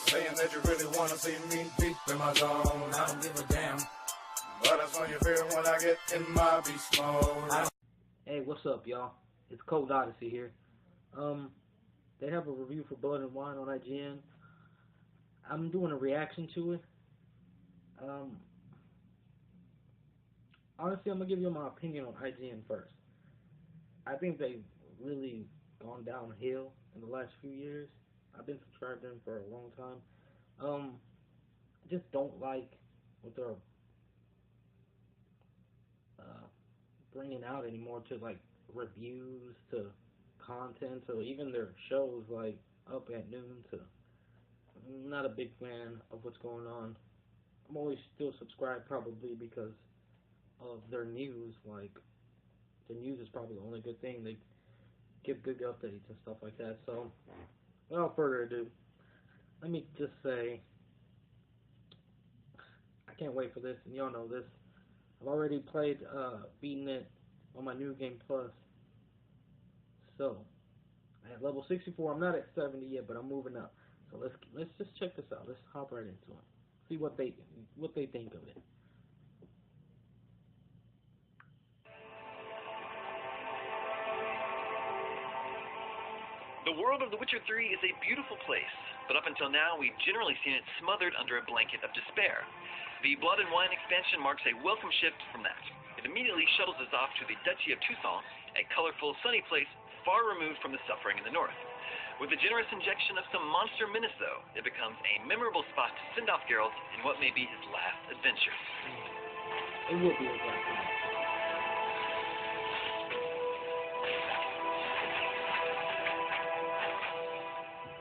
saying that you really wanna see me deep in my zone. I don't give a damn, but that's when you feel when I get in my beast mode. Hey, what's up, y'all? It's Cold Odyssey here. They have a review for Blood and Wine on IGN. I'm doing a reaction to it. Honestly, I'm gonna give you my opinion on IGN first. I think they've really gone downhill in the last few years. I've been subscribed to them for a long time. I just don't like what they're bringing out anymore, to like reviews, to content, to even their shows like Up at Noon. To I'm not a big fan of what's going on. I'm always still subscribed, probably because of their news. Like, the news is probably the only good thing. They give good updates and stuff like that. So without further ado, let me just say, I can't wait for this, and y'all know this. I've already played, beaten it on my New Game Plus. So, I'm at level 64. I'm not at 70 yet, but I'm moving up. So let's just check this out. Let's hop right into it. See what they think of it. The world of The Witcher 3 is a beautiful place, but up until now we've generally seen it smothered under a blanket of despair. The Blood and Wine expansion marks a welcome shift from that. It immediately shuttles us off to the Duchy of Toussaint, a colorful, sunny place far removed from the suffering in the north. With a generous injection of some monster menace, though, it becomes a memorable spot to send off Geralt in what may be his last adventure. It will be his last adventure.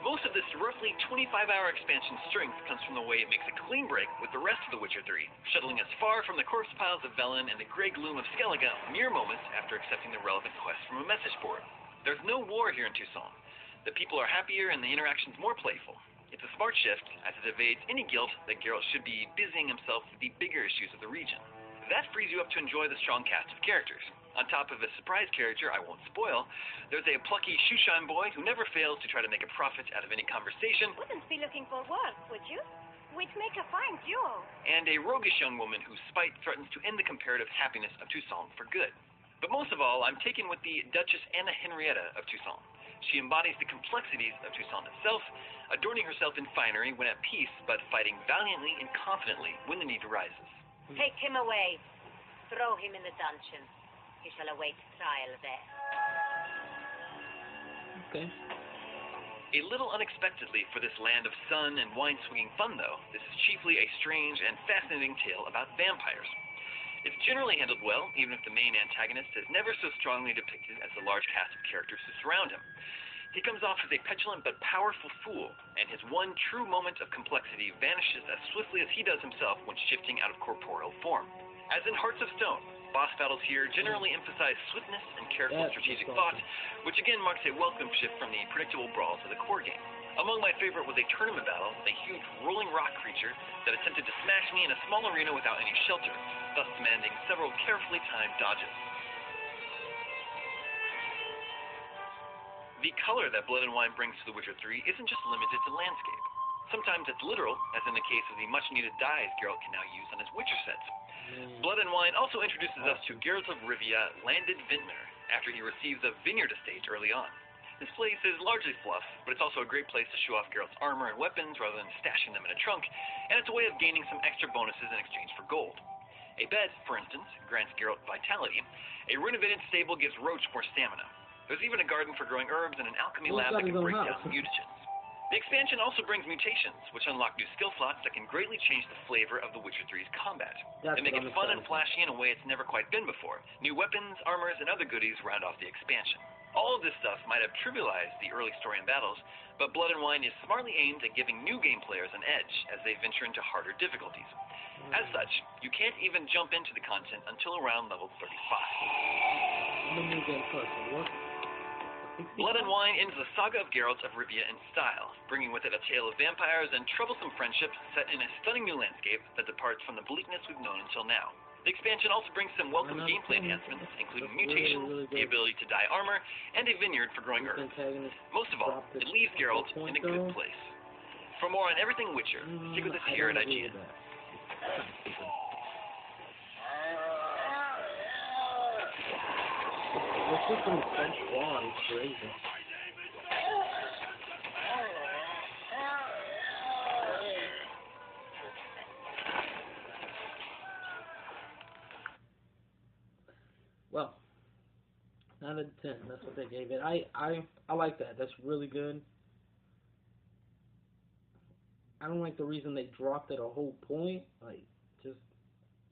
Most of this roughly 25-hour expansion strength comes from the way it makes a clean break with the rest of The Witcher 3, shuttling us far from the corpse piles of Velen and the grey gloom of Skellige mere moments after accepting the relevant quest from a message board. There's no war here in Toussaint. The people are happier and the interaction's more playful. It's a smart shift, as it evades any guilt that Geralt should be busying himself with the bigger issues of the region. That frees you up to enjoy the strong cast of characters. On top of a surprise character I won't spoil, there's a plucky shoeshine boy who never fails to try to make a profit out of any conversation. Wouldn't be looking for work, would you? We'd make a fine duo. And a roguish young woman whose spite threatens to end the comparative happiness of Toussaint for good. But most of all, I'm taken with the Duchess Anna Henrietta of Toussaint. She embodies the complexities of Toussaint itself, adorning herself in finery when at peace, but fighting valiantly and confidently when the need arises. Take him away. Throw him in the dungeon. He shall await trial there. Okay. A little unexpectedly for this land of sun and wine-swinging fun, though, this is chiefly a strange and fascinating tale about vampires. It's generally handled well, even if the main antagonist is never so strongly depicted as the large cast of characters who surround him. He comes off as a petulant but powerful fool, and his one true moment of complexity vanishes as swiftly as he does himself when shifting out of corporeal form. As in Hearts of Stone, boss battles here generally emphasize swiftness and careful strategic thought, which again marks a welcome shift from the predictable brawls of the core game. Among my favorite was a tournament battle with a huge rolling rock creature that attempted to smash me in a small arena without any shelter, thus demanding several carefully timed dodges. The color that Blood and Wine brings to The Witcher 3 isn't just limited to landscape. Sometimes it's literal, as in the case of the much-needed dyes Geralt can now use on his Witcher sets. Blood and Wine also introduces us to Geralt of Rivia, landed vintner, after he receives a vineyard estate early on. This place is largely fluff, but it's also a great place to show off Geralt's armor and weapons rather than stashing them in a trunk, and it's a way of gaining some extra bonuses in exchange for gold. A bed, for instance, grants Geralt vitality. A renovated stable gives Roach more stamina. There's even a garden for growing herbs and an alchemy lab that can break down mutagens. The expansion also brings mutations, which unlock new skill slots that can greatly change the flavor of The Witcher 3's combat. They make it fun and flashy in a way it's never quite been before. New weapons, armors, and other goodies round off the expansion. All of this stuff might have trivialized the early story and battles, but Blood and Wine is smartly aimed at giving new game players an edge as they venture into harder difficulties. As such, you can't even jump into the content until around level 35. New Game Plus, what? Blood and Wine ends the saga of Geralt of Rivia in style, bringing with it a tale of vampires and troublesome friendship set in a stunning new landscape that departs from the bleakness we've known until now. The expansion also brings some welcome gameplay enhancements, including mutations, the ability to dye armor, and a vineyard for growing herbs. Most of all, it leaves Geralt in a good place. For more on everything Witcher, stick with us here at IGN. This system is so flawed, it's crazy. Well, 9 out of 10, that's what they gave it. I like that. That's really good. I don't like the reason they dropped it a whole point. Like, just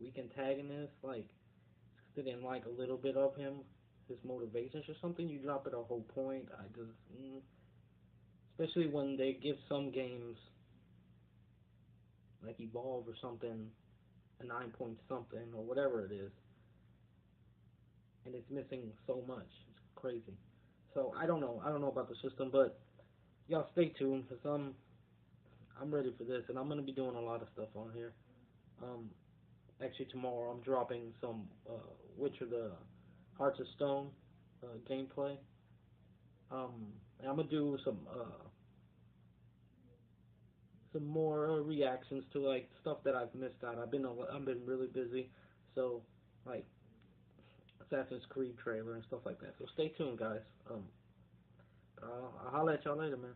weak antagonist. Like, they didn't like a little bit of him, his motivations or something. You drop it a whole point. I just, especially when they give some games, like Evolve or something, a 9 point something or whatever it is, and it's missing so much. It's crazy. So I don't know about the system, but y'all stay tuned because I'm ready for this, and I'm gonna be doing a lot of stuff on here. Actually tomorrow I'm dropping some Witcher the Hearts of Stone gameplay. And I'm gonna do some more reactions to like stuff that I've missed out. I've been really busy, so like Assassin's Creed trailer and stuff like that. So stay tuned, guys. I'll holler at y'all later, man.